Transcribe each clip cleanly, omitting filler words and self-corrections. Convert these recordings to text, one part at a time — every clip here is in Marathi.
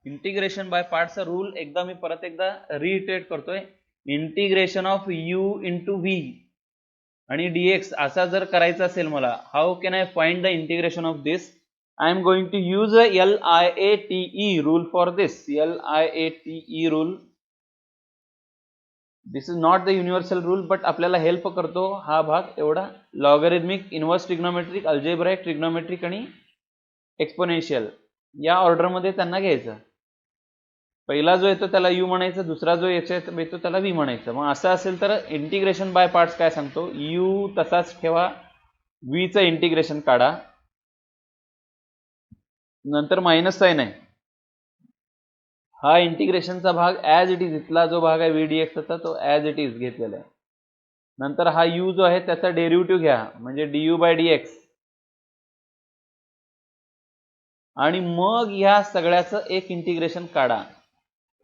इंटिग्रेशन बाय पार्ट्सचा रूल एकदा मी परत एकदा रिइटरेट करतोय. Integration of u into V आणि dx असा जर करायचा असेल मला, how can I find the integration of this? I am going to use a LIATE rule for this. LIATE rule. This is not the universal rule, but आपल्याला हेल्प करतो हा भाग एवढा. Logarithmic, inverse trigonometric, algebraic, trigonometric आणि एक्सपोनेन्शियल या ऑर्डर मध्ये त्यांना घ्यायचं. पहिला जो येतो त्याला u म्हणायचं, दुसरा जो येतो त्याला v म्हणायचं. मग असं असेल तर इंटिग्रेशन बाय पार्ट्स काय सांगतो, u तसाच ठेवा, v चं इंटिग्रेशन काढा, नंतर मायनस साइन आहे. हा इंटिग्रेशनचा भाग ॲज इट इज, इथला जो भाग आहे vdx होता तो ॲज इट इज घेतलेला आहे. नंतर हा u जो आहे त्याचा डेरिव्हेटिव्ह घ्या, म्हणजे du/dx, आणि मग ह्या सगळ्याचं एक इंटिग्रेशन काढा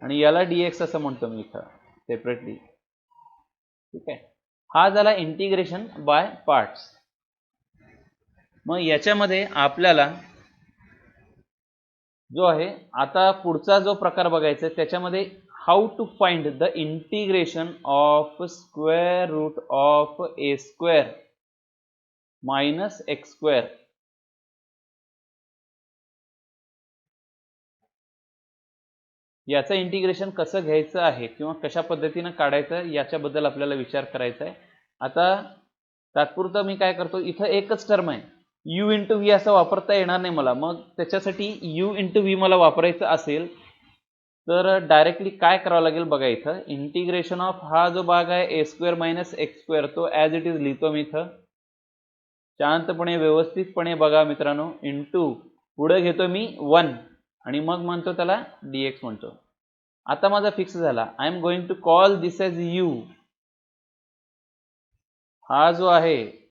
आणि याला dx असं म्हणतो मी इथं सेपरेटली. ठीक आहे, हा झाला इंटिग्रेशन बाय पार्ट्स. मग याच्यामध्ये आपल्याला जो आहे आता पुढचा जो प्रकार बघायचा आहे त्याच्यामध्ये how to find the integration of square root of a square minus x square. याचं इंटिग्रेशन कसं घ्यायचं आहे किंवा कशा पद्धतीनं काढायचं याच्याबद्दल आपल्याला विचार करायचा आहे. आता तात्पुरतं मी काय करतो, इथं एकच टर्म आहे u इंटू व्ही असं वापरता येणार नाही मला. मग त्याच्यासाठी u इंटू व्ही मला वापरायचं असेल तर डायरेक्टली काय करावं लागेल बघा, इथं इंटिग्रेशन ऑफ हा जो भाग आहे a square minus x square तो ॲज इट इज लिहितो मी इथं शांतपणे व्यवस्थितपणे बघा मित्रांनो. इंटू पुढे घेतो मी 1 आणि मग म्हणतो त्याला dx म्हणतो. आता माझा फिक्स झाला. I am going to call this as u. हा जो आहे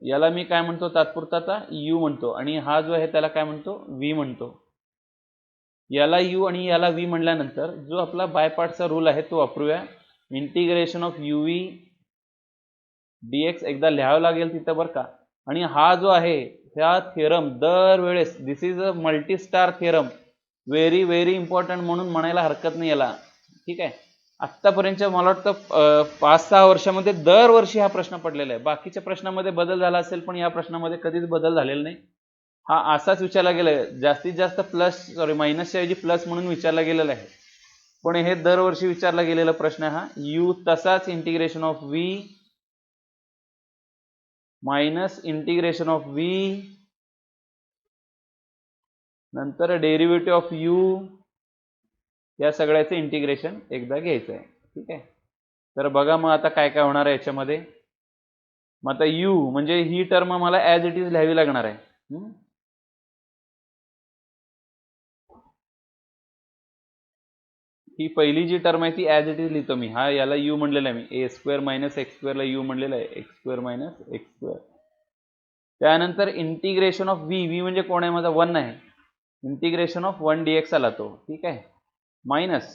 याला मी काय म्हणतो तात्पुरता आता u म्हणतो, आणि हा जो आहे त्याला काय म्हणतो v म्हणतो. याला u आणि याला v म्हणल्यानंतर जो आपला बाय पार्टचा रूल आहे तो वापरूया. इंटिग्रेशन ऑफ uv dx एकदा लिहावं लागेल तिथं बरं का. आणि हा जो आहे ह्या थिअरम दरवेळेस, this is a multi star theorem, very very important म्हणून म्हणायला हरकत नाही याला. ठीक आहे, आत्तापर्यंत मला वाटतं 5-6 वर्षामध्ये दरवर्षी हा प्रश्न पडलेला आहे. बाकीच्या प्रश्नामध्ये बदल झाला असेल पण या प्रश्नामध्ये कधीच बदल झालेला नाही. हा असाच विचारला गेला आहे, जास्तीत जास्त मायनसच्या ऐवजी प्लस म्हणून विचारला गेलेला आहे. पण हे दरवर्षी विचारला गेलेला प्रश्न हा. u तसाच integration of v minus integration of v नंतर डेरिव्हेटिव्ह ऑफ u, या सगळ्याचं इंटिग्रेशन एकदा घ्यायचं आहे. ठीक आहे, तर बघा मग आता काय काय होणार आहे याच्यामध्ये. मग आता u म्हणजे ही टर्म मला ॲज इट इज लिहावी लागणार आहे. ही पहिली जी टर्म आहे ती ॲज इट इज लिहितो मी. हा याला u म्हणलेला आहे मी, ए स्क्वेअर मायनस एक्स स्क्वेअरला u म्हणलेला आहे, x square minus x square. त्यानंतर इंटिग्रेशन ऑफ v म्हणजे कोण आहे माझा 1 आहे, इंटिग्रेशन ऑफ 1 dx आला तो. ठीक आहे, मायनस.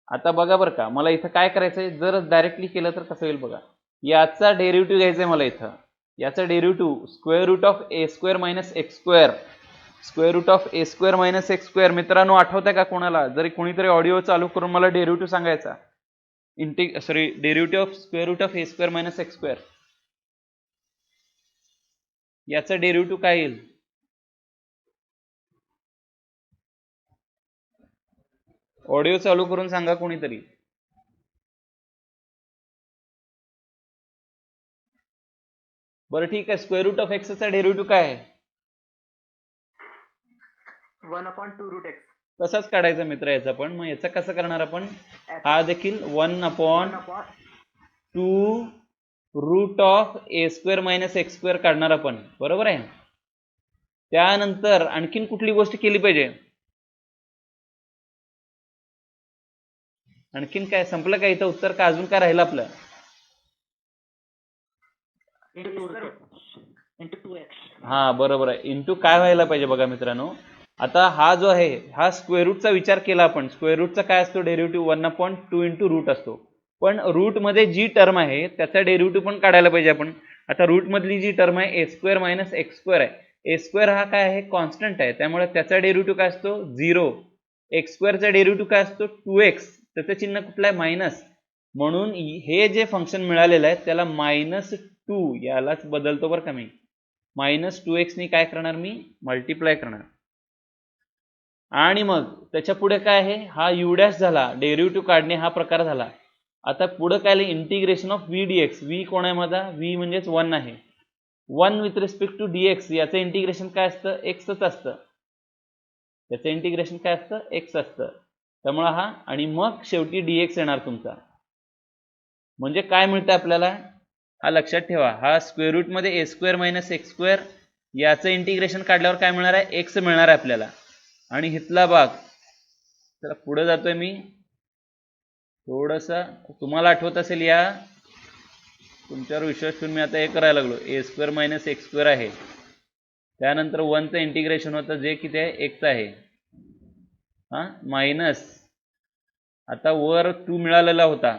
आता बघा बरं का, मला इथं काय करायचं आहे, जर डायरेक्टली केलं तर कसं होईल बघा. याचा डेरिव्हेटिव्ह घ्यायचा आहे मला इथं. याचा derivative square root of a square minus x square, square root of a square minus x square. मित्रांनो आठवतंय का कोणाला, जरी कोणीतरी ऑडिओ चालू करून मला डेरिव्हेटिव्ह सांगायचा, derivative of square root of a square minus x square, याचा डेरिव्हेटिव्ह काय येईल? ऑडिओ चालू करून सांगा कोणीतरी. बरं ठीक आहे, स्क्वेअर रूट ऑफ एक्सचा डेरिव्हेटिव्ह काय आहे? 1/2 रूट एक्स. तसाच काढायचा मित्र याचा पण. मग याचा कसं करणार आपण, हा देखील 1/2 root of a square minus x square काढणार आपण, बरोबर आहे. त्यानंतर आणखीन कुठली गोष्ट केली पाहिजे, आणखीन काय संपलं का इथं उत्तर, का अजून काय राहिलं आपलं? हा बरोबर आहे, इंटू काय व्हायला पाहिजे बघा मित्रांनो. आता हा जो आहे हा स्क्वेअर रूटचा विचार केला आपण. स्क्वेअर रूटचा काय असतो डेरिव्हेटिव्ह, 1/2 इंटू रूट असतो. पण रूट मध्ये जी टर्म आहे त्याचा डेरिव्हेटिव्ह पण काढायला पाहिजे आपण. आता रूट मधली जी टर्म आहे a square minus x square आहे, ए स्क्वेअर हा काय आहे कॉन्स्टंट आहे, त्यामुळे त्याचा डेरिव्हेटिव्ह काय असतो 0. एक्स स्क्वेअरचा डेरिव्हेटिव्ह काय असतो 2x, त्याचं चिन्ह कुठलं आहे मायनस, म्हणून हे जे फंक्शन मिळालेलं आहे त्याला -2 यालाच बदलतो बरं का मी, -2x ने काय करणार मी मल्टिप्लाय करणार, आणि मग त्याच्या पुढे काय आहे हा u' झाला, डेरिव्हेटिव्ह काढणे हा प्रकार झाला. आता पुढे काय integration of v dx, v कोण आहे माझा, v म्हणजेच 1 आहे, 1 विथ रिस्पेक्ट टू dx, याचं इंटिग्रेशन काय असतं xच असतं, याचं इंटिग्रेशन काय असतं x असतं, त्यामुळे हा, आणि मग शेवटी dx येणार तुमचा. म्हणजे काय मिळतं आपल्याला, हा लक्षात ठेवा, हा स्क्वेअर रूट मध्ये a² - x², याचं इंटिग्रेशन काढल्यावर काय मिळणार आहे x मिळणार आहे आपल्याला, आणि हितला भाग, चला पुढे जातोय मी थोडस, तुम्हाला आठवत असेल या तुमच्यावर विश्वास ठेवून मी आता हे करायला लागलो, a² - x² आहे, त्यानंतर 1चं इंटिग्रेशन होतं जे किती आहे x आहे, हा मायनस, आता वर 2 मिळालेला होता,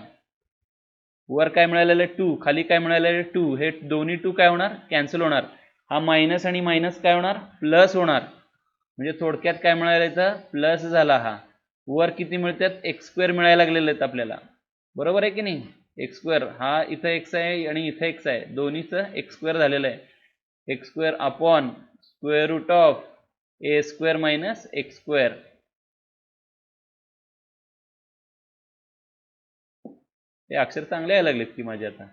वर काय मिळालेलं 2, खाली काय मिळालेलं 2, हे दोन्ही 2 काय होणार कॅन्सल होणार, हा मायनस आणि मायनस काय होणार प्लस होणार, म्हणजे थोडक्यात काय मिळालं इथं प्लस झाला, हा वर किती मिळतात x² मिळायला लागलेले आहेत आपल्याला, बरोबर आहे की नाही, x², हा इथं x आहे आणि इथं x आहे, दोन्हीचं x² झालेलं आहे, x² upon square root of a² - x². हे अक्षर चांगले यायला लागलेत की माझे आता.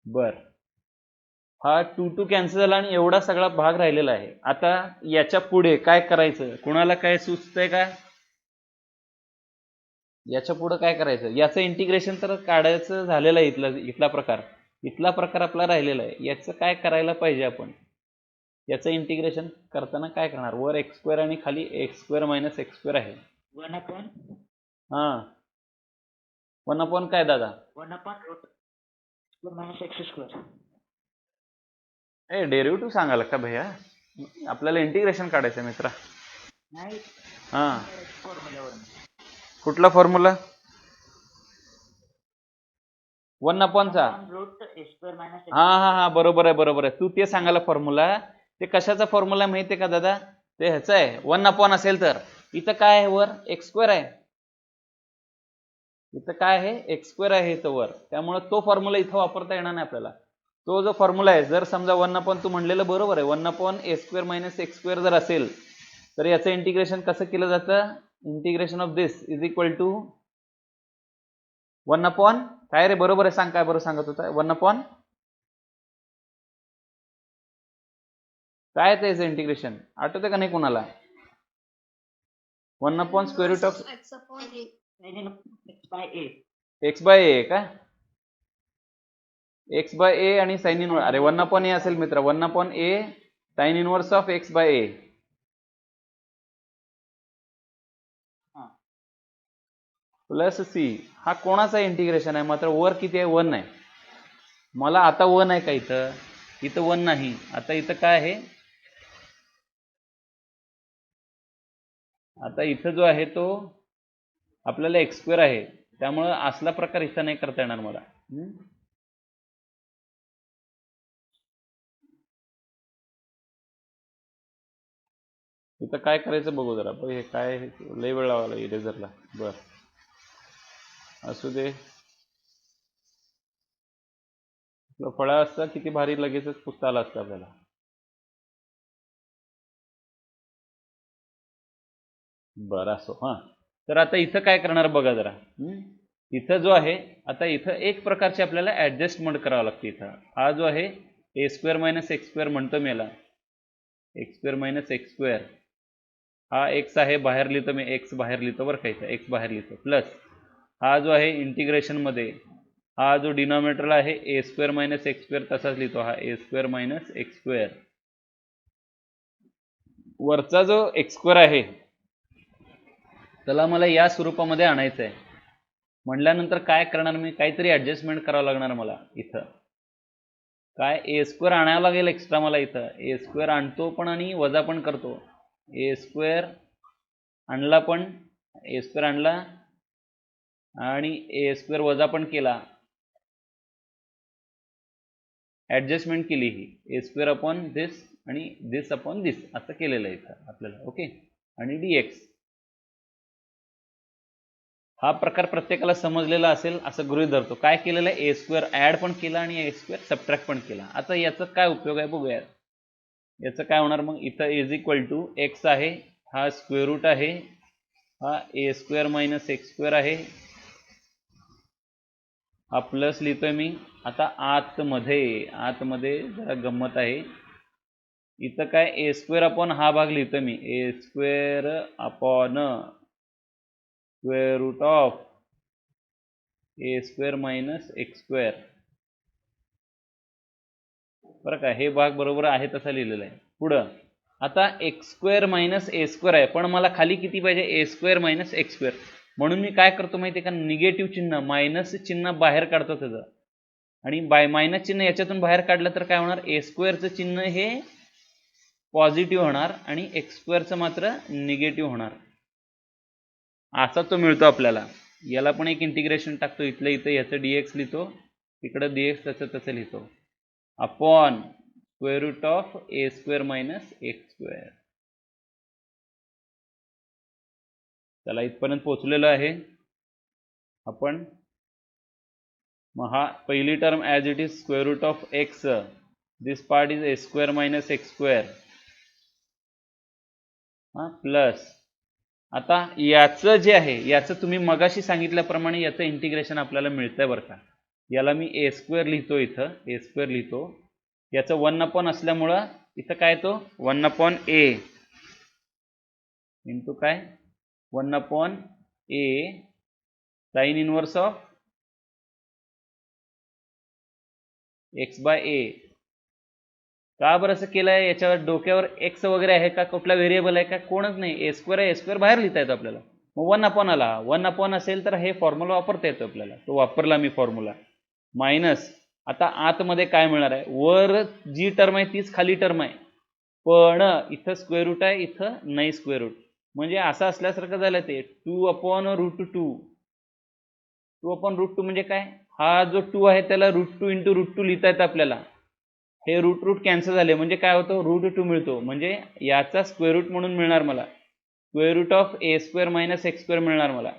बर, हा 2 कॅन्सल झाला आणि एवढा सगळा भाग राहिलेला आहे. आता याच्या पुढे काय करायचं, कुणाला काय सुचतंय का, याच्या पुढे काय करायचं, याचं इंटिग्रेशन तर काढायचं झालेलं आहे, इथला प्रकार आपला राहिलेला आहे, याचं काय करायला पाहिजे आपण, याचं इंटिग्रेशन करताना काय करणार, वर x² आणि खाली a² - x² आहे, 1/, हा 1 काय दादा, 1/√² - x². डेरिव्हेटिव्ह सांगाल का भैया, आपल्याला इंटिग्रेशन काढायचं मित्रा. नाही, हा फॉर्म्युल्यावर कुठला फॉर्म्युला, 1/चा, √a² - हा बरोबर आहे, तू ते सांगायला फॉर्म्युला, ते कशाचा फॉर्म्युला माहितीये का दादा, ते ह्याचा आहे, 1 असेल तर इथं काय आहे वर x² आहे, इथं काय आहे x² आहे इथं वर, त्यामुळे तो फॉर्म्युला इथं वापरता येणार नाही आपल्याला, तो जो फॉर्म्युला आहे, जर समजा 1 तू म्हणलेलं बरोबर आहे, 1/a² - x² जर असेल तर याचं इंटिग्रेशन कसं केलं जातं, integration of this is equal to 1 काय रे, बरोबर आहे सांग, काय बरोबर सांगत होता, 1 काय त्याचं इंटिग्रेशन आठवतं का नाही कुणाला, 1/√ऑफ x/a का, x/a आणि साइन इनवर्स, अरे 1/a असेल मित्र, 1/a sign inverse of x/a, plus c, हा कोणाचा इंटिग्रेशन आहे, मात्र वर किती आहे 1 आहे, मला आता 1 आहे का इथं 1 नाही, आता इथं काय आहे, आता इथं जो आहे तो आपल्याला x² आहे, त्यामुळे असला प्रकार इथं नाही करता येणार मला. इथं काय करायचं बघू जरा, हे काय लय वेळ लावायला इरेजरला, बर असू दे, फळा असता किती भारी लगेचच पुसता आला असतं आपल्याला. बरं असो, हा तर आता इथं काय करणार बघा जरा, इथं जो आहे, आता इथं एक प्रकारची आपल्याला ऍडजस्टमेंट करावं लागते, इथं हा जो आहे a² - x² म्हणतो मी याला, x² - x², हा x आहे, बाहेर लिहितो मी, x बाहेर लिहितो बरं का, इथं x बाहेर लिहितो, प्लस हा जो आहे इंटिग्रेशन मध्ये, हा जो डिनॉमिनेटरला आहे a² - x² तसाच लिहितो, हा a² - x², वरचा जो x² आहे त्याला मला या स्वरूपामध्ये आणायचं आहे, म्हणल्यानंतर काय करणार मी, काहीतरी ऍडजस्टमेंट करावं लागणार मला, इथं काय a² आणावं लागेल एक्स्ट्रा मला, इथं a² आणतो पण आणि वजा पण करतो, a² आणला पण, a² आणला आणि a² वजा पण केला, ऍडजस्टमेंट केली ही, a² अपॉन दिस आणि दिस अपॉन दिस असं केलेलं आहे इथं आपल्याला, ओके. आणि dx. हा प्रकार प्रत्येकाला समजलेला असेल असं गृहीत धरतो. काय केलेलं आहे, a² ऍड पण केला आणि a² सबट्रॅक्ट पण केला. आता याचा काय उपयोग आहे बघूया. याचं काय होणार मग, इथं इज इक्वल टू एक्स आहे, हा स्क्वेअर रूट आहे, हा a² मायनस x² आहे, हा प्लस लिहितोय मी. आता आतमध्ये जरा गंमत आहे, इथं काय a² अपॉन हा भाग लिहितोय मी, a² upon square root of a² minus x². बरं का, हे भाग बरोबर आहे तसा लिहिलेला आहे. पुढं आता x² मायनस a² आहे, पण मला खाली किती पाहिजे, a² मायनस x². म्हणून मी काय करतो माहिती आहे का, निगेटिव्ह चिन्ह मायनस चिन्ह बाहेर काढतो त्याचं, आणि मायनस चिन्ह याच्यातून बाहेर काढलं तर काय होणार, a²चं चिन्ह हे पॉझिटिव्ह होणार आणि x²चं मात्र निगेटिव्ह होणार. असा तो मिळतो आपल्याला. याला पण एक इंटिग्रेशन टाकतो, इथलं इथं याचं dx लिहितो, इकडं dx त्याचं तसं लिहितो, upon square root of a² minus x². त्याला इथपर्यंत पोहोचलेलं आहे आपण. मग हा पहिली term as it is square root of x, this part is a² minus x², हा प्लस. आता याचं जे आहे, याचं तुम्ही मगाशी सांगितल्याप्रमाणे याचं इंटिग्रेशन आपल्याला मिळतंय बरं का. याला मी a² लिहितो, इथं a² लिहितो, याचं 1 असल्यामुळं इथं काय तो 1/a इंटू काय 1/a sign inverse of x/a. का बरं असं केलंय, याच्यावर डोक्यावर x वगैरे आहे का, कुठला व्हेरिएबल आहे का, कोणच नाही. a² आहे, a² बाहेर लिहिता येतो आपल्याला. मग 1 आला, 1 असेल तर हे फॉर्म्युला वापरता येतो आपल्याला, तो वापरला मी फॉर्म्युला. मायनस आता आतमध्ये काय मिळणार आहे, वर जी टर्म आहे तीच खाली टर्म आहे, पण इथं स्क्वेअर रूट आहे, इथं नाही स्क्वेअर रूट. म्हणजे असं असल्यासारखं झालं ते 2/√2. 2/√2 म्हणजे काय, हा जो 2 आहे त्याला √2 इंटू √2 लिहिता येतं आपल्याला. हे रूट कॅन्सल झाले म्हणजे काय होतं, √2 मिळतो. म्हणजे याचा स्क्वेअर रूट म्हणून मिळणार मला square root of a² minus x² मिळणार मला.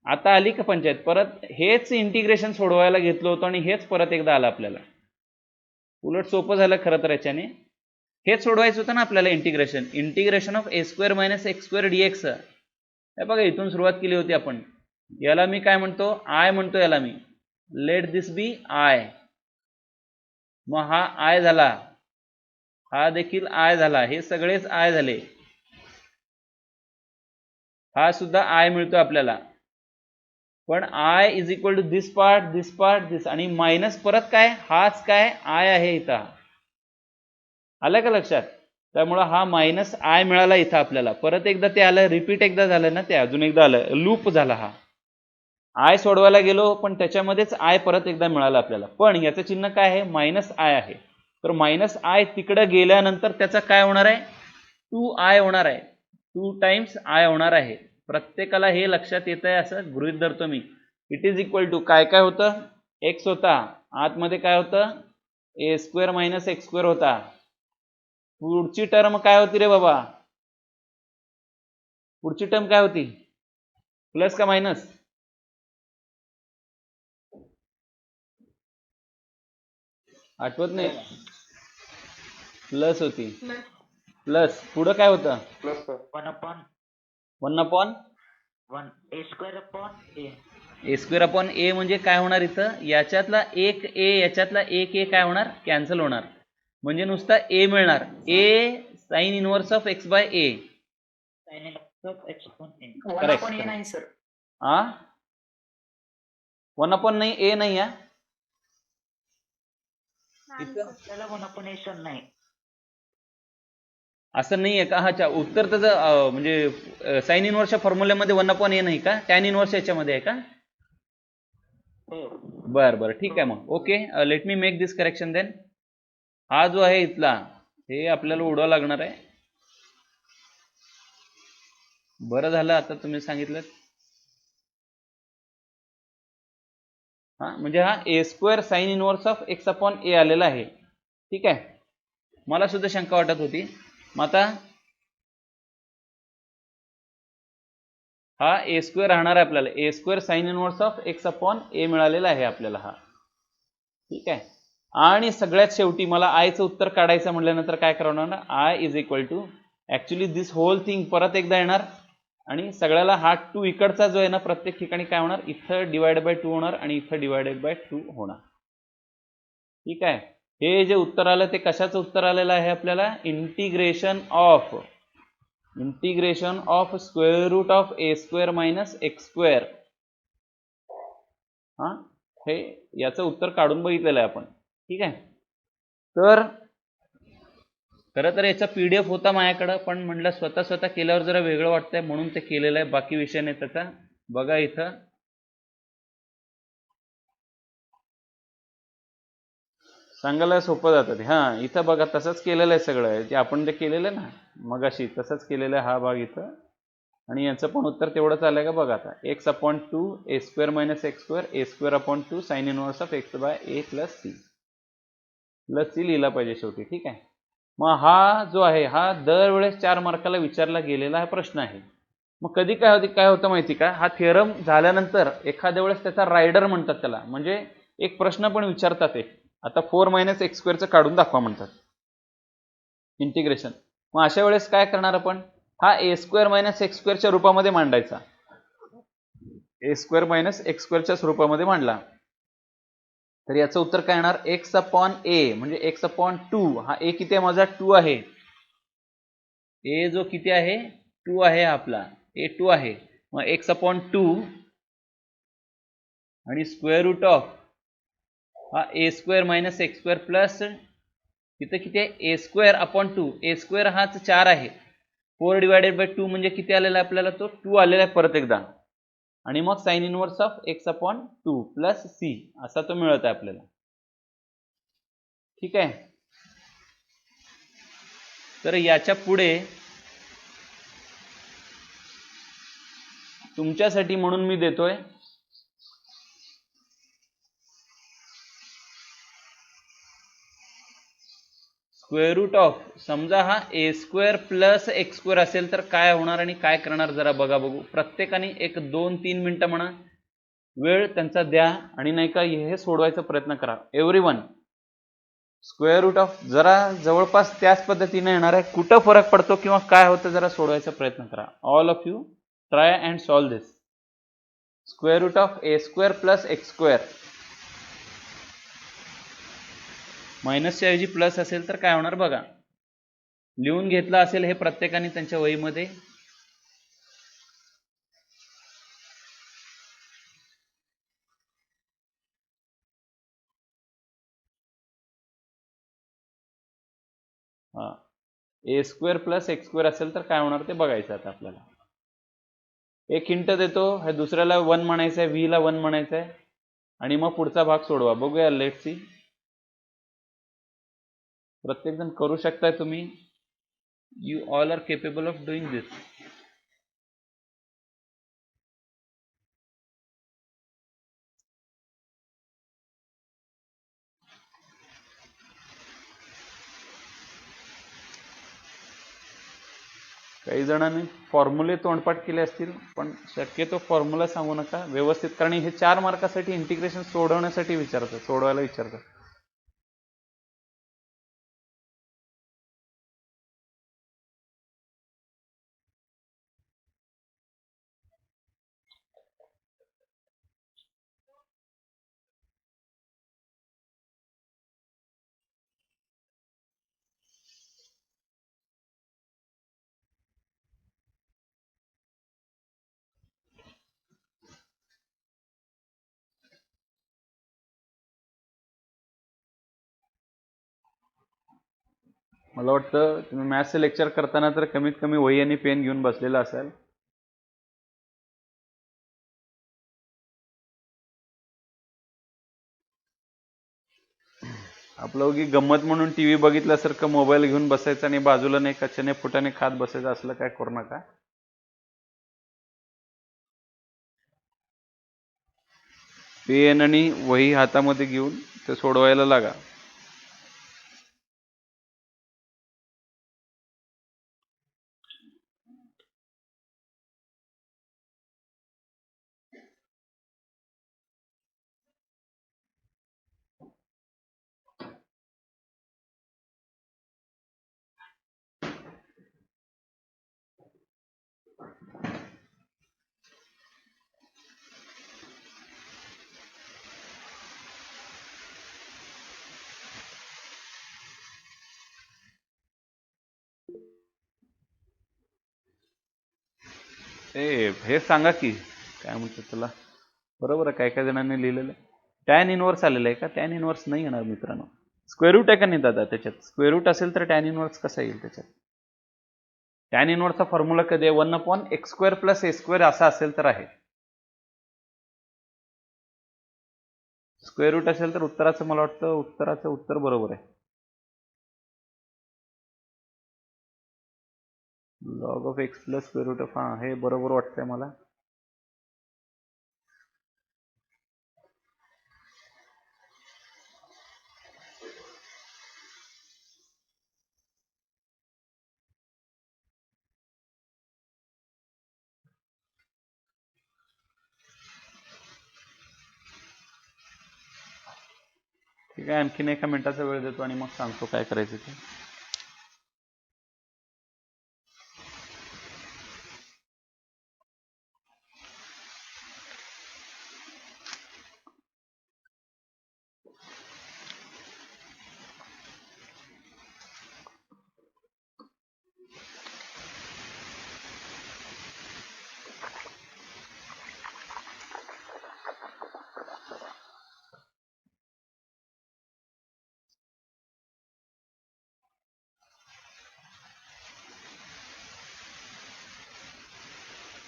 आता आली का पंचायत. परत हेच इंटिग्रेशन सोडवायला घेतलं होतं आणि हेच परत एकदा आलं आपल्याला. उलट सोपं झालं खरं तर याच्याने. हेच सोडवायचं होतं ना आपल्याला integration of a² minus x² dx. हे बघा, इथून सुरुवात केली होती आपण. याला मी काय म्हणतो, आय म्हणतो याला मी, लेट दिस बी आय. मग हा आय झाला, हा देखील आय झाला, हे सगळेच आय झाले, हा सुद्धा आय मिळतो आपल्याला. पण I is equal to this part, this part, this, आणि मायनस परत काय, हाच काय आय आहे इथं. आलं का लक्षात. त्यामुळं हा मायनस आय मिळाला इथं आपल्याला. परत एकदा ते आलं, रिपीट एकदा झालं ना, ते अजून एकदा आलं, लूप झाला. हा आय सोडवायला गेलो पण त्याच्यामध्येच आय परत एकदा मिळाला आपल्याला. पण याचं चिन्ह काय आहे, मायनस आय आहे. तर मायनस आय तिकडे गेल्यानंतर त्याचा काय होणार आहे, 2i होणार आहे, 2 टाइम्स आय होणार आहे. प्रत्येकाला हे लक्षात येत आहे असं गृहीत धरतो मी. इट इज इक्वल टू काय काय होतं, एक्स होता, आतमध्ये काय होतं a² मायनस x² होता. पुढची टर्म काय होती रे बाबा, पुढची टर्म काय होती, प्लस का मायनस, आठवत नाही, प्लस होती. प्लस पुढं काय होतं, 1/1 a² अपॉन a. म्हणजे काय होणार इथं, याच्यातला एक a याच्यातला एक a काय होणार, कॅन्सल होणार. म्हणजे नुसता a मिळणार, a sign inverse of x/a. Correct. 1/a नाही या असं नाहीये का. अच्छा, उत्तर त्याचं म्हणजे साइन इनवर्सच्या फॉर्म्युल्यामध्ये 1/a नाही का, टॅन इनवर्स याच्यामध्ये आहे का. बरं बरं ठीक आहे मग. ओके, लेट मी मेक दिस करेक्शन देन. हा जो आहे इथला हे आपल्याला उडवावं लागणार आहे. बरं झालं आता तुम्ही सांगितलं. हा म्हणजे हा a² sign inverse of x/a आलेला आहे. ठीक आहे. मला सुद्धा शंका वाटत होती. मग आता हा ए स्क्वेअर राहणार आहे आपल्याला. A square sine inverse of x upon a मिळालेला आहे आपल्याला हा. ठीक आहे. आणि सगळ्यात शेवटी मला आयचं उत्तर काढायचं म्हटल्यानंतर काय करणार, I is equal to actually this whole thing परत एकदा येणार आणि सगळ्याला हा 2 इकडचा जो आहे ना प्रत्येक ठिकाणी काय होणार, इथं डिवाइडेड बाय 2 होणार आणि इथं डिवाइडेड बाय 2 होणार. ठीक आहे. हे जे उत्तर आलं ते कशाचं उत्तर आलेलं आहे आपल्याला, integration of square root of a square minus x square. हा, हे याचं उत्तर काढून बघितलेलं आहे आपण. ठीक आहे. तर खरं तर याचा PDF होता माझ्याकडं, पण म्हटलं स्वतः केल्यावर जरा वेगळं वाटतंय म्हणून ते केलेलं आहे. बाकी विषय नाही त्याचा. बघा इथं सांगायला सोपं जातं ते. हा, इथं बघा तसंच केलेलं आहे सगळं, ते आपण ते केलेलं आहे ना मग अशी तसंच केलेलं आहे हा भाग इथं. आणि याचं पण उत्तर तेवढंच आलंय का बघा आता, x upon 2 a square minus x square a square upon 2 sine inverse of x by a plus C लिहिला पाहिजे शेवटी. ठीक आहे. मग हा जो आहे हा दरवेळेस 4 मार्काला विचारला गेलेला हा प्रश्न आहे. मग कधी काय होतं माहिती का, हा थिअरम झाल्यानंतर एखाद्या वेळेस त्याचा रायडर म्हणतात त्याला, म्हणजे एक प्रश्न पण विचारतात एक, आता 4 मायनस एक्स स्क्वेअरचं काढून दाखवा म्हणतात इंटिग्रेशन. मग अशा वेळेस काय करणार आपण, हा ए स्क्वेअर मायनस एक्स स्क्वेअरच्या रूपामध्ये मांडायचा. ए स्क्वेअर मायनस एक्स स्क्वेअरच्या स्वरूपामध्ये मांडला तर याचं उत्तर काय येणार, एक्स अपॉन ए म्हणजे एक्स अपॉन 2. हा ए किती आहे माझा, 2 आहे. ए जो किती आहे, 2 आहे आपला, ए 2 आहे. मग एक्स अपॉन 2 आणि स्क्वेअर रूट ऑफ हा a square minus x square plus इथं किती आहे, a square upon 2. A square हाच 4 आहे. 4 डिवायडेड बाय 2 म्हणजे किती आलेला आहे आपल्याला, तो 2 आलेला आहे परत एकदा. आणि मग sine inverse of x upon 2 plus C असा तो मिळत आहे आपल्याला. ठीक आहे. तर याच्या पुढे तुमच्यासाठी म्हणून मी देतोय स्क्वेअर रूट ऑफ, समजा हा a square plus x square असेल तर काय होणार आणि काय करणार जरा बघू. प्रत्येकाने एक 2-3 मिनिटं म्हणा वेळ त्यांचा द्या आणि नाही का हे सोडवायचा प्रयत्न करा. एव्हरीवन स्क्वेअर रूट ऑफ जरा जवळपास त्याच पद्धतीने येणार आहे, कुठं फरक पडतो किंवा काय होतं जरा सोडवायचा प्रयत्न करा. All of you try and solve this. Square root of a square plus x square, मायनसच्या ऐवजी प्लस असेल तर काय होणार बघा. लिहून घेतलं असेल हे प्रत्येकाने त्यांच्या वहीमध्ये. हा, a square plus x square असेल तर काय होणार ते बघायचं आता आपल्याला. एक हिंट देतो, हे दुसऱ्याला 1 म्हणायचं आहे, व्ही ला 1 म्हणायचं आहे आणि मग पुढचा भाग सोडवा. बघूया, लेट सी. प्रत्येक जण करू शकताय तुम्ही. You all are capable of doing this. काही जणांनी फॉर्म्युले तोंडपाठ केले असतील, पण शक्यतो फॉर्म्युला सांगू नका व्यवस्थित, कारण हे 4 मार्कासाठी इंटिग्रेशन सोडवण्यासाठी विचारतात, सोडवायला विचारतात. मला वाटतं तुम्ही मॅथ्सचे लेक्चर करताना तर कमीत कमी वही आणि पेन घेऊन बसलेला असाल. आपलं उगी गंमत म्हणून टीव्ही बघितल्यासारखं मोबाईल घेऊन बसायचं आणि बाजूला नाही कच्च्याने फुटाने खात बसायचं, असलं काय करू नका. पेन आणि वही हातामध्ये घेऊन ते सोडवायला लागा. हे सांगा की काय म्हणतात त्याला, बरोबर आहे काय काय जणांनी लिहिलेलं टॅन इनवर्स आलेलं आहे का? टॅन इनवर्स नाही येणार मित्रांनो. स्क्वेअर रूट आहे का नाही दादा त्याच्यात? स्क्वेअर रूट असेल तर टॅन इनवर्स कसा येईल त्याच्यात? टॅन इनवर्सचा फॉर्म्युला कधी आहे? 1/x² + a² असा असेल तर आहे. स्क्वेअर रूट असेल तर उत्तराचं मला वाटतं उत्तराचं उत्तर बरोबर आहे. log of x + square root of, हा हे बरोबर वाटतंय मला. ठीक आहे, आणखीन एका मिनिटाचा वेळ देतो आणि मग सांगतो काय करायचं ते.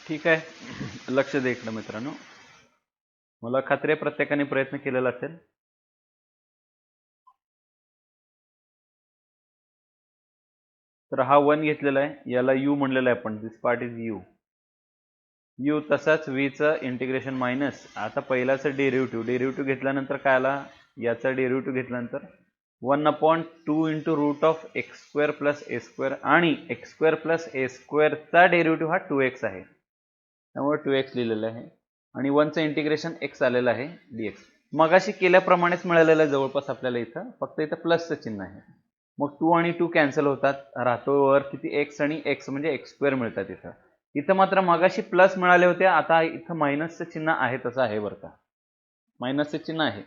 ठीक आहे, लक्ष दे इकडं मित्रांनो. मला खात्री आहे प्रत्येकाने प्रयत्न केलेला असेल. तर हा 1 घेतलेला आहे, याला u म्हणलेला आहे आपण, दिस पार्ट इज u. तसाच v चं इंटिग्रेशन मायनस आता पहिल्याचं डेरिव्हेटिव्ह घेतल्यानंतर काय आला, याचा डेरिव्हेटिव्ह घेतल्यानंतर 1/2 √ x² + a² आणि x² + a² चा डेरिव्हेटिव्ह हा 2x आहे, त्यामुळे 2x लिहिलेलं आहे आणि 1चं इंटिग्रेशन x आलेलं आहे dx. मगाशी केल्याप्रमाणेच मिळालेलं आहे जवळपास आपल्याला इथं, फक्त इथं प्लसचं चिन्ह आहे. मग 2 आणि 2 कॅन्सल होतात, राहतो वर किती x आणि x म्हणजे x² मिळतात इथं. इथं मात्र मगाशी प्लस मिळाले होते, आता इथं मायनसचं चिन्ह आहे तसं आहे बरं का, मायनसचं चिन्ह आहे.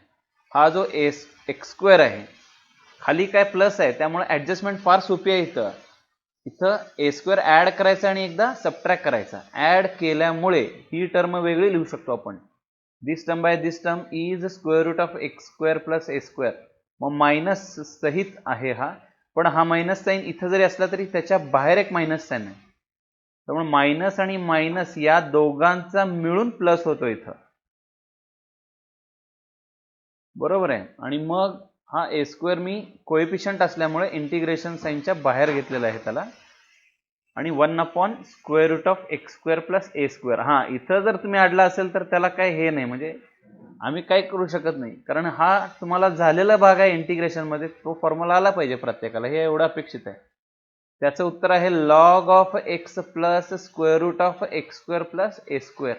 हा जो x² आहे खाली काय प्लस आहे, त्यामुळे ऍडजस्टमेंट फार सोपी आहे. इथं a² ऍड करायचा आणि एकदा सबट्रॅक्ट करायचा. ऍड केल्यामुळे ही टर्म वेगळी लिहू शकतो आपण, this term by this term is √x² + a². मग मायनस सहित आहे हा, पण हा मायनस साईन इथं जरी असला तरी त्याच्या बाहेर एक मायनस साईन आहे, त्यामुळे मायनस आणि मायनस या दोघांचा मिळून प्लस होतो इथं, बरोबर आहे. आणि मग हा a² मी कोएफिशियंट असल्यामुळे इंटिग्रेशन साईनच्या बाहेर घेतलेला आहे त्याला, आणि 1/√x² + a². हा इथं जर तुम्ही अडला असेल तर त्याला काय हे नाही, म्हणजे आम्ही काय करू शकत नाही, कारण हा तुम्हाला झालेला भाग आहे इंटिग्रेशन मध्ये, तो फॉर्म्युला आला पाहिजे प्रत्येकाला, हे एवढं अपेक्षित आहे. त्याचं उत्तर आहे log of x + √x² + a².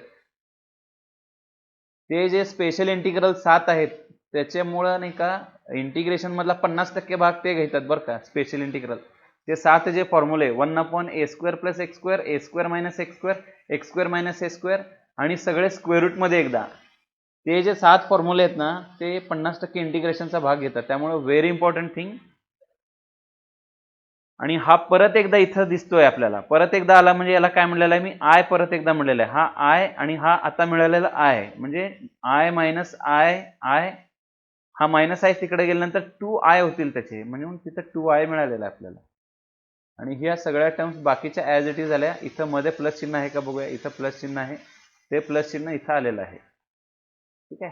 ते जे स्पेशल इंटिग्रल 7 आहेत त्याच्यामुळं नाही का इंटिग्रेशन मधला 50% भाग ते घेतात बरं का स्पेशल इंटिग्रल. ते 7 जे फॉर्म्युले 1/a² + x², a² - x², x² - a² आणि सगळे स्क्वेअर रूट मध्ये एकदा, ते जे 7 फॉर्म्युले आहेत ना ते 50% इंटिग्रेशनचा भाग घेतात, त्यामुळे व्हेरी इम्पॉर्टंट थिंग. आणि हा परत एकदा इथं दिसतोय आपल्याला, परत एकदा आला म्हणजे याला काय म्हणलेलं आहे मी, आय परत एकदा म्हणलेलं आहे. हा आय आणि हा आता मिळालेला आय म्हणजे आय मायनस आय, आय हा मायनस आहे तिकडे गेल्यानंतर 2i होतील त्याचे, म्हणजे तिथं 2i मिळालेला आहे आपल्याला. आणि ह्या सगळ्या टर्म्स बाकीच्या ॲज इट इज झाल्या. इथं मध्ये प्लस चिन्ह आहे का बघूया, इथं प्लस चिन्ह आहे, ते प्लस चिन्ह इथं आलेलं आहे. ठीक आहे,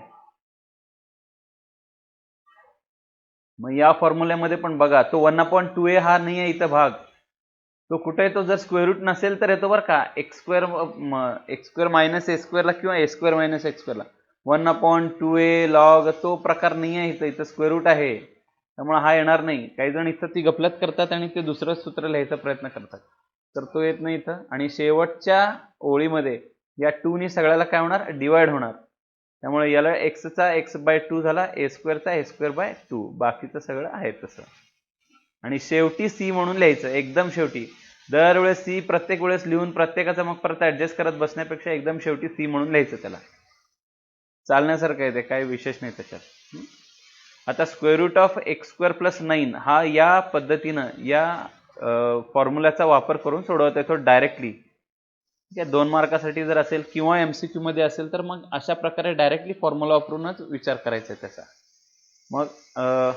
मग या फॉर्म्युल्यामध्ये पण बघा तो 1/2a हा नाही आहे इथं भाग, तो कुठे येतो, जर स्क्वेअर रूट नसेल तर येतो बरं का, x² - a² ला किंवा a² - x² ला. 1/2a log तो प्रकार नाही आहे इथं, इथं स्क्वेअर रूट आहे, त्यामुळे हा येणार नाही. काही जण इथं ती गफलत करतात आणि ते दुसरं सूत्र लिहायचा प्रयत्न करतात, तर तो येत नाही इथं. आणि शेवटच्या ओळीमध्ये या 2 नी सगळ्याला काय होणार, डिवाइड होणार, त्यामुळे याला x चा x/2 झाला, a² चा a²/2, बाकीचं सगळं आहे तसं. आणि शेवटी c म्हणून लिहायचं एकदम शेवटी, दरवेळेस सी प्रत्येक वेळेस लिहून प्रत्येकाचा मग परत ऍडजस्ट करत बसण्यापेक्षा एकदम शेवटी सी म्हणून लिहायचं त्याला. चालण्यासारखं आहे ते, काही विशेष नाही त्याच्यात. आता square root of x square plus 9 हा या पद्धतीनं या फॉर्म्युल्याचा वापर करून सोडवता येतो डायरेक्टली. ठीक आहे, 2 मार्कासाठी जर असेल किंवा MCQ मध्ये असेल तर मग अशा प्रकारे डायरेक्टली फॉर्म्युला वापरूनच विचार करायचा आहे त्याचा. मग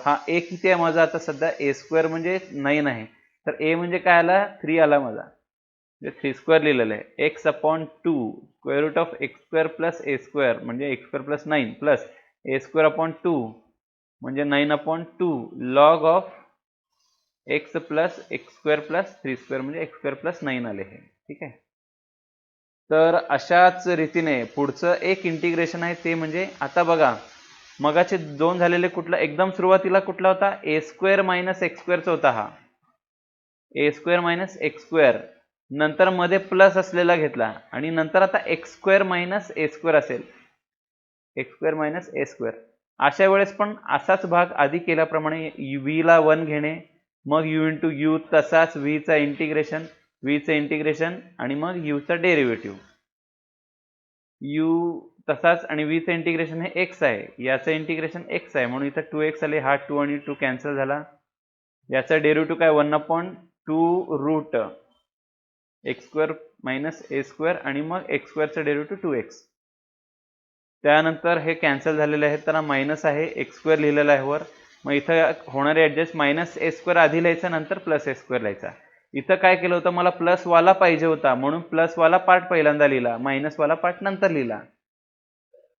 हा ए किती आहे माझा आता सध्या, ए स्क्वेअर म्हणजे 9 आहे, तर ए म्हणजे काय आला, 3 आला माझा, म्हणजे 3 स्क्वेअर लिहिलेलं आहे. X upon 2 square root of x square plus a square म्हणजे एक्स स्क्वेअर प्लस 9 प्लस ए स्क्वेअर अपॉन 2 म्हणजे 9 अपॉन 2 log of x plus x square plus 3 square म्हणजे एक्स स्क्वेअर प्लस 9 आले हे. ठीक आहे, तर अशाच रीतीने पुढचं एक इंटिग्रेशन आहे ते म्हणजे आता बघा मगाचे 2 झालेले कुठला एकदम सुरुवातीला कुठला होता, ए स्क्वेअर मायनस एक्स स्क्वेअरचा होता हा, a square minus x square, नंतर मध्ये प्लस असलेला घेतला आणि नंतर आता x square minus a square असेल, x square minus a square. अशा वेळेस पण असाच भाग आधी केल्याप्रमाणे व्ही ला 1 घेणे, मग यू इंटू यू, तसाच व्हीचा इंटिग्रेशन, व्हीचं इंटिग्रेशन आणि मग यूचं डेरिव्हेटिव्ह, यू तसाच आणि व्हीचं इंटिग्रेशन हे एक्स आहे, याचं इंटिग्रेशन एक्स आहे म्हणून इथं 2x आले, हा 2 आणि 2 कॅन्सल झाला. याचा डेरिव्हेटिव्ह काय 1/2 route x square minus a square आणि मग एक्स स्क्वेअरचं डेरिव्हेटिव्ह 2x. त्यानंतर हे कॅन्सल झालेले आहेत, त्यांना मायनस आहे, एक्स स्क्वेअर लिहिलेला आहे वर, मग इथं होणारे ॲडजस्ट मायनस ए स्क्वेअर आधी लिहायचा नंतर प्लस ए स्क्वेअर लिहायचा. इथं काय केलं होतं, मला प्लस वाला पाहिजे होता म्हणून प्लस वाला पार्ट पहिल्यांदा लिहिला, मायनस वाला पार्ट नंतर लिहिला.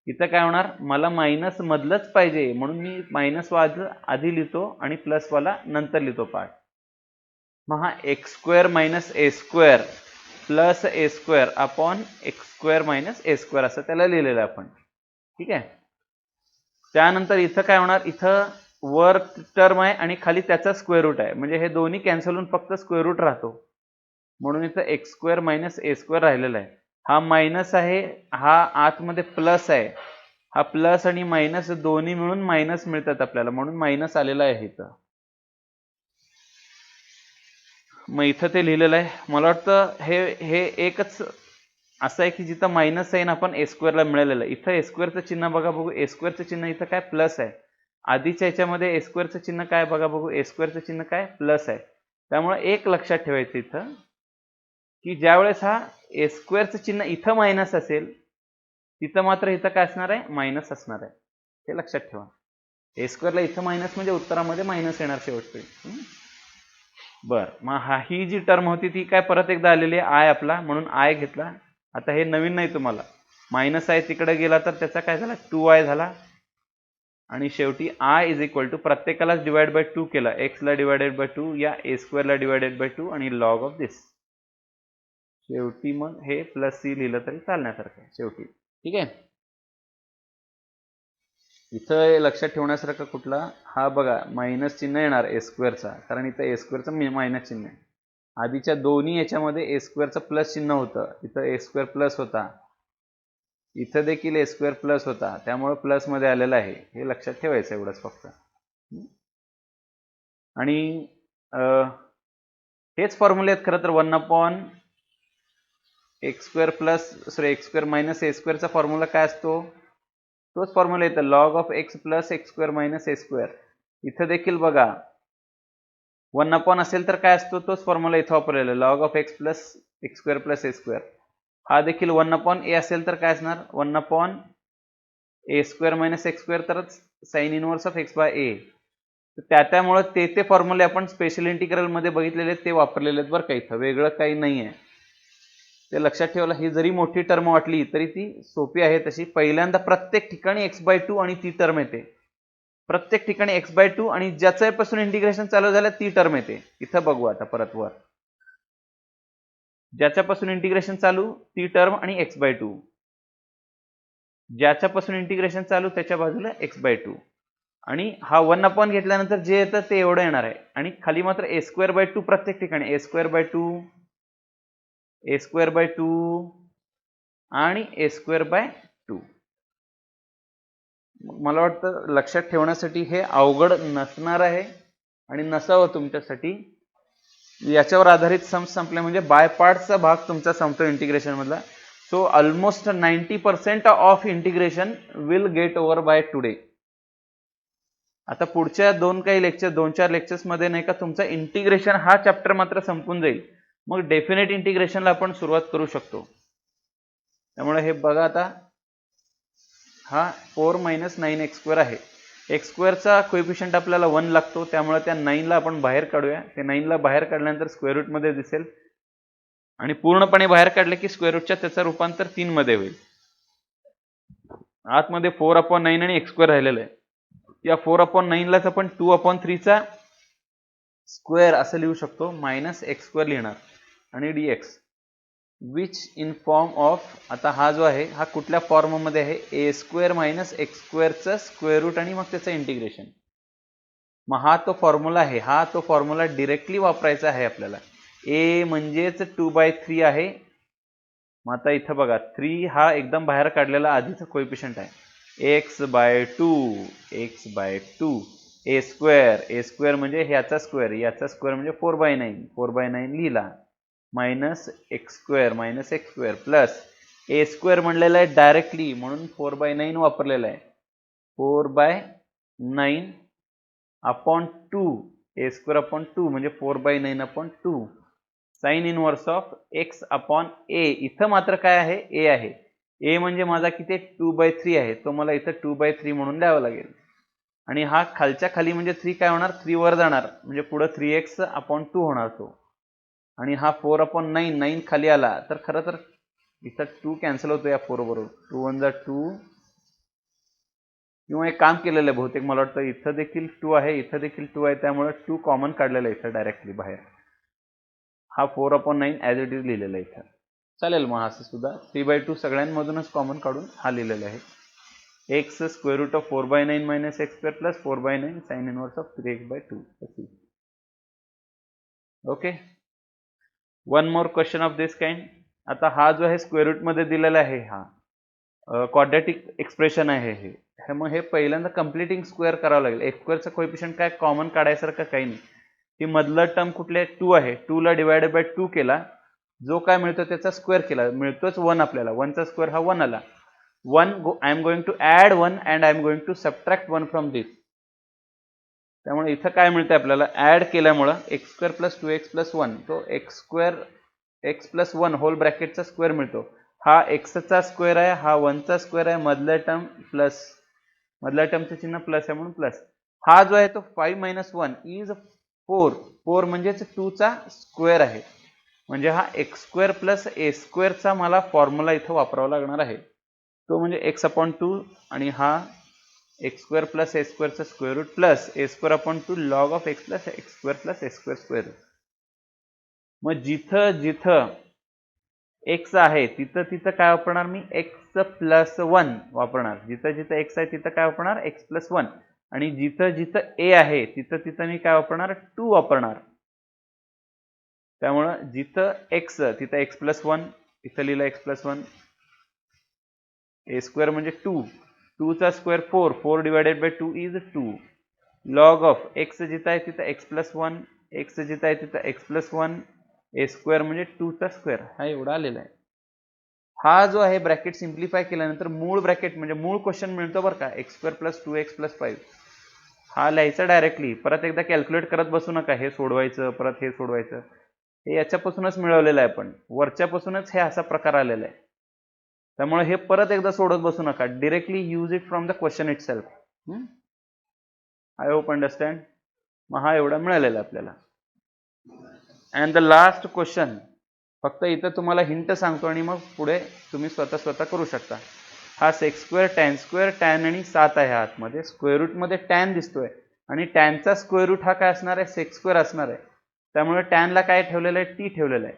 इथं काय होणार, मला मायनस मधलंच पाहिजे म्हणून मी मायनस वाला आधी लिहितो आणि प्लस वाला नंतर लिहितो पार्ट. मग हा x square minus a square plus a square upon x square minus a square असं त्याला लिहिलेलं आपण. ठीक आहे, त्यानंतर इथं काय होणार, इथं वर टर्म आहे आणि खाली त्याचा स्क्वेअर रूट आहे म्हणजे हे दोन्ही कॅन्सल होऊन फक्त स्क्वेअर रूट राहतो म्हणून इथं x square minus a square राहिलेला आहे. हा मायनस आहे, हा आतमध्ये प्लस आहे, हा प्लस आणि मायनस दोन्ही मिळून मायनस मिळतात आपल्याला म्हणून मायनस आलेला आहे इथं. मग इथं ते लिहिलेलं आहे. मला वाटतं हे एकच असं आहे की जिथं मायनस साईन आपण ए स्क्वेअरला मिळालेलं आहे. इथं ए स्क्वेअरचं चिन्ह बघा बघू, ए स्क्वेअरचं चिन्ह इथं काय प्लस आहे, आधीच्या याच्यामध्ये ए स्क्वेअरचं चिन्ह काय बघा बघू, ए स्क्वेअरचं चिन्ह काय प्लस आहे. त्यामुळे एक लक्षात ठेवायचं इथं की ज्यावेळेस हा ए स्क्वेअरचं चिन्ह इथं मायनस असेल तिथं मात्र इथं काय असणार आहे, मायनस असणार आहे, हे लक्षात ठेवा. ए स्क्वेअरला इथं मायनस म्हणजे उत्तरामध्ये मायनस येणार शेवटचे. बर, मग ही जी टर्म होती ती काय परत एकदा आलेली आहे, आय आपला म्हणून आय घेतला. आता हे नवीन नाही तुम्हाला, मायनस आय तिकडे गेला तर त्याचा काय झाला 2i झाला आणि शेवटी आय इज इक्वल टू प्रत्येकालाच डिवाइड बाय 2 केला, एक्स ला डिवायडेड बाय 2 या ए स्क्वेअरला डिवायडेड बाय 2 आणि लॉग ऑफ दिस. शेवटी मग हे प्लस सी लिहिलं तरी चालण्यासारखं आहे शेवटी. ठीक आहे, इथं लक्षात ठेवण्यासारखं कुठला, हा बघा मायनस चिन्ह येणार ए स्क्वेअरचा कारण इथं ए स्क्वेअरचं मायनस चिन्ह आहे. आधीच्या दोन्ही याच्यामध्ये ए स्क्वेअरचं प्लस चिन्ह होतं, इथं ए स्क्वेअर प्लस होता, इथं देखील ए स्क्वेअर प्लस होता, त्यामुळे प्लस मध्ये आलेलं आहे, हे लक्षात ठेवायचं एवढंच फक्त. आणि हेच फॉर्म्युले आहेत खरं तर 1/x square plus x square minus a स्क्वेअरचा फॉर्म्युला काय असतो, तोच फॉर्म्युला येतं log of x plus x square minus a square. इथं देखील बघा 1 असेल तर काय असतो, तोच फॉर्म्युला इथं वापरलेला log of x plus x square plus a square. हा देखील 1/a असेल तर काय असणार 1/a square minus x square, तरच sine inverse of x by a. त्यामुळे ते फॉर्म्युले आपण स्पेशल इंटिग्रल मध्ये बघितलेले ते वापरलेले आहेत बरं का, इथं वेगळं काही नाही आहे, ते लक्षात ठेवायला. ही जरी मोठी टर्म वाटली तरी ती सोपी आहे तशी. पहिल्यांदा प्रत्येक ठिकाणी x/2 आणि ती टर्म येते, प्रत्येक ठिकाणी x/2 आणि ज्याच्यापासून इंटिग्रेशन चालू झालं ती टर्म येते. इथं बघू आता परत वर, ज्याच्यापासून इंटिग्रेशन चालू ती टर्म आणि x/2, ज्याच्यापासून इंटिग्रेशन चालू त्याच्या बाजूला x/2 आणि हा 1 घेतल्यानंतर जे येतं ते एवढं येणार आहे आणि खाली मात्र a²/2 प्रत्येक ठिकाणी a²/2 a²/2 आणि a²/2. मला वाटतं लक्षात ठेवण्यासाठी हे अवघड नसणार आहे आणि नसावं तुमच्यासाठी. याच्यावर आधारित सम संपले म्हणजे बाय पार्टचा भाग तुमचा संपतो इंटिग्रेशन मधला. So almost 90% of integration will get over by today. आता पुढच्या दोन चार लेक्चर्स मध्ये नाही का तुमचा इंटिग्रेशन हा चॅप्टर मात्र संपून जाईल. मग डेफिनेट इंटिग्रेशनला आपण सुरुवात करू शकतो. त्यामुळे हे बघा आता हा 4 - 9x² आहे. x² कोएफिशियंट आपल्याला 1 लागतो, त्यामुळे त्या 9 ला आपण बाहेर काढूया. ते 9 ला बाहेर काढल्यानंतर स्क्वेअर रूट मध्ये दिसेल आणि पूर्णपणे बाहेर काढले की स्क्वेअर रूटच्या त्याचं रूपांतर 3 मध्ये होईल. आतमध्ये 4/9 आणि x² राहिलेलं आहे. या 4/9 लाच आपण 2/3 चा स्क्वेअर असं लिहू शकतो, -x² लिहिणार आणि dx which in form of, आता हा जो आहे हा कुठल्या फॉर्म मध्ये आहे, a² - x² चं स्क्वेअर रूट आणि मग त्याचं इंटिग्रेशन. मग हा तो फॉर्म्युला आहे, हा तो फॉर्म्युला डायरेक्टली वापरायचा आहे आपल्याला. a म्हणजेच 2/3 आहे. मग आता इथं बघा 3 हा एकदम बाहेर काढलेला आधीचा कोएफिशियंट आहे. x/2 a² म्हणजे ह्याचा स्क्वेअर, याचा स्क्वेअर म्हणजे 4/9 लिहिला, -x² प्लस a² म्हणलेला आहे डायरेक्टली म्हणून 4/9 वापरलेला आहे. 4/9 अपॉन 2 a² म्हणजे 4/9/2 sign inverse of x upon a. इथं मात्र काय आहे, a आहे. a म्हणजे माझा किती 2/3 आहे, तो मला इथं 2/3 म्हणून द्यावा लागेल. आणि हा खालच्या खाली म्हणजे 3 काय होणार, 3 वर जाणार म्हणजे पुढे 3x/2 होणार तो. आणि हा 4/9, 9 खाली आला तर खरं तर इथं 2 कॅन्सल होतो या 4 बरोबर. 2 1 जा 2, किंवा एक काम केलेलं आहे बहुतेक मला वाटतं इथं देखील 2 आहे, इथं देखील 2 आहे, त्यामुळे 2 कॉमन काढलेलं आहे इथं डायरेक्टली बाहेर. हा 4/9 ॲज इट इज लिहिलेला आहे इथं. चालेल मग असं सुद्धा 3/2 सगळ्यांमधूनच कॉमन काढून हा लिहिलेला आहे. x square root of 4/9 - x² plus 4/9 sine inverse of 3x/2. Okay, one more question of this kind. आता हा जो आहे स्क्वेअर रूट मध्ये दिलेला आहे, हा क्वाड्रॅटिक एक्सप्रेशन आहे हे. मग हे पहिल्यांदा कम्प्लिटिंग स्क्वेअर करावं लागेल. x² चा कोएफिशियंट काय कॉमन काढायसारखं काही नाही. ही मधलं टर्म कुठले 2 आहे, 2 ला डिवायडेड बाय 2 केला, जो काय मिळतो त्याचा स्क्वेअर केला, मिळतोच 1 आपल्याला. 1 चा स्क्वेअर हा 1 आला. 1 I am going to add 1 and I am going to subtract 1 from this. त्यामुळे इथं काय मिळतंय आपल्याला, ऍड केल्यामुळं x² + 2x + 1 तो x + 1 होल ब्रॅकेटचा स्क्वेअर मिळतो. हा x चा स्क्वेअर आहे, हा 1 चा स्क्वेअर आहे, मधल्या टर्म प्लस, मधल्या टर्मचं चिन्ह प्लस आहे म्हणून प्लस. हा जो आहे तो 5 - 1 इज 4. 4 म्हणजेच 2 चा स्क्वेअर आहे. म्हणजे हा x² + a² चा मला फॉर्म्युला इथं वापरावा लागणार आहे. तो म्हणजे x/2 आणि हा x² + a² चा square root plus a² log of x + x² + a² square. मग जिथं जिथं x आहे तिथं तिथं काय वापरणार मी, x + 1 वापरणार. जिथं जिथं x आहे तिथं काय वापरणार, x + 1. आणि जिथं जिथं a आहे तिथं तिथं मी काय वापरणार, 2 वापरणार. त्यामुळं जिथं x तिथं x + 1, इथं लिहिलं x + 1, a² म्हणजे 2, 2 चा square 4, 4 divided by 2 is 2. Log of x जिथं आहे तिथं x + 1, x जिथं आहे तिथं x + 1, a² म्हणजे 2 चा स्क्वेअर. हा एवढा आलेला आहे. हा जो आहे ब्रॅकेट सिम्प्लिफाय केल्यानंतर मूळ ब्रॅकेट म्हणजे मूळ क्वेश्चन मिळतो बरं का, x² + 2x + 5. हा लिहायचा डायरेक्टली, परत एकदा कॅल्क्युलेट करत बसू नका, हे सोडवायचं परत हे सोडवायचं. हे याच्यापासूनच मिळवलेलं आहे, आपण वरच्यापासूनच हे असा प्रकार आलेला आहे. त्यामुळे हे परत एकदा सोडत बसू नका, directly use it from the question itself. I hope understand. मग हा एवढा मिळालेला आपल्याला. अँड द लास्ट क्वेश्चन, फक्त इथं तुम्हाला हिंट सांगतो आणि मग पुढे तुम्ही स्वतः करू शकता. हा sec², tan² tan आणि 7 आहे आतमध्ये. स्क्वेअर रूट मध्ये tan दिसतोय आणि टॅनचा स्क्वेअर रूट हा काय असणार आहे, sec² असणार आहे. त्यामुळे tan ला काय ठेवलेलं आहे, t ठेवलेलं आहे.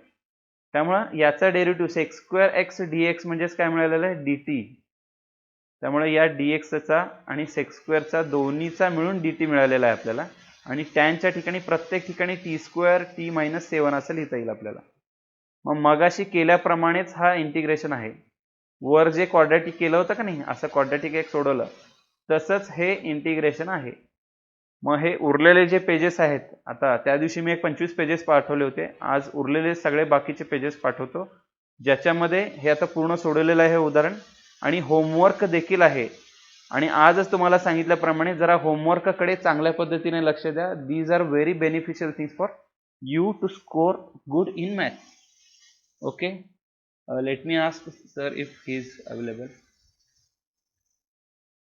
त्यामुळे याचा डेरिव्हेटिव्ह sec²x dx म्हणजेच काय मिळालेलं आहे, dt. त्यामुळे या dx चा आणि sec² चा दोन्हीचा मिळून dt मिळालेला आहे आपल्याला. आणि टॅनच्या ठिकाणी प्रत्येक ठिकाणी t² t - 7 असं लिहिता येईल आपल्याला. मग मगाशी केल्याप्रमाणेच हा इंटिग्रेशन आहे. वर जे क्वाड्रॅटिक केलं होतं का नाही, असं क्वाड्रॅटिक एक सोडवलं तसंच हे इंटिग्रेशन आहे. मग हे उरलेले जे पेजेस आहेत, आता त्या दिवशी मी एक 25 पेजेस पाठवले होते, आज उरलेले सगळे बाकीचे पेजेस पाठवतो, ज्याच्यामध्ये हे आता पूर्ण सोडवलेलं आहे हे उदाहरण आणि होमवर्क देखील आहे. आणि आजच तुम्हाला सांगितल्याप्रमाणे जरा होमवर्ककडे चांगल्या पद्धतीने लक्ष द्या. These are very beneficial things for you to score good in maths. Okay, let me ask sir if he is available.